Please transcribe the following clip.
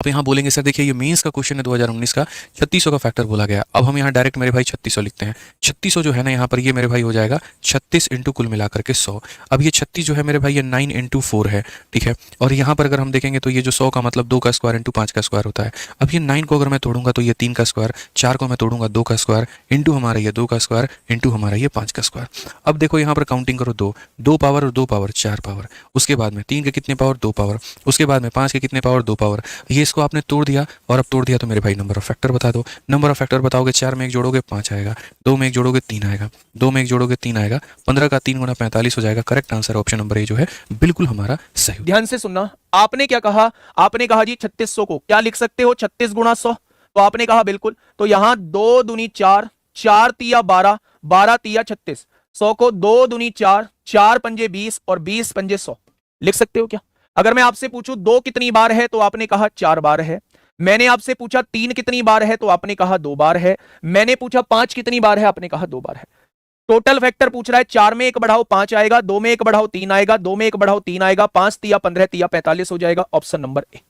अब यहाँ बोलेंगे सर देखिए ये मेंस का क्वेश्चन है 2019 का, 3600 का फैक्टर बोला गया। अब हम यहाँ डायरेक्ट मेरे भाई 3600 लिखते हैं। 3600 जो है ना यहाँ पर ये मेरे भाई हो जाएगा 36 इंटू कुल मिलाकर के 100। अब ये 36 जो है मेरे भाई ये 9 इंटू 4 है, ठीक है। और यहाँ पर अगर हम देखेंगे तो ये जो 100 का मतलब 2 का स्क्वायर इंटू 5 का स्क्वायर होता है। अब ये 9 को अगर मैं तोड़ूंगा तो ये 3 का स्क्वायर, 4 को मैं तोड़ूंगा 2 का स्क्वायर, इंटू हमारा ये 2 का स्क्वायर, इंटू हमारा ये 5 का स्क्वायर। अब देखो यहाँ पर काउंटिंग करो, 2 पावर और 2 पावर 4 पावर, उसके बाद में 3 के कितने पावर 2 पावर, उसके बाद में 5 के कितने पावर 2 पावर। ये इसको आपने तोड़ दिया और अब तोड़ दिया तो मेरे भाई नंबर ऑफ फैक्टर बता दो। नंबर ऑफ फैक्टर बताओगे, 4 में 1 जोड़ोगे 5 आएगा, 2 में 1 जोड़ोगे 3 आएगा, 2 में 1 जोड़ोगे 3 आएगा, 15 का 3 गुना 45 हो जाएगा। Correct answer option number A जो है बिल्कुल हमारा सही। ध्यान से सुनना, आपने क्या कहा, आपने कहा जी 3600 को क्या लिख सकते हो 36 गुणा 100, तो आपने कहा बिल्कुल। तो यहां 2 दूनी 4, 4 तिया 12, 12 तिया 36, 100 को 2 दूनी 4, 4 पंजे 20 और 20 पंजे 100 लिख सकते हो क्या? अगर मैं आपसे पूछूं 2 कितनी बार है तो आपने कहा 4 बार है। मैंने आपसे पूछा 3 कितनी बार है तो आपने कहा 2 बार है। मैंने पूछा 5 कितनी बार है, आपने कहा 2 बार है। टोटल फैक्टर पूछ रहा है, 4 में 1 बढ़ाओ 5 आएगा, 2 में 1 बढ़ाओ 3 आएगा, 2 में 1 बढ़ाओ 3 आएगा, 5 तिया 15 तिया 45 हो जाएगा। Option number A.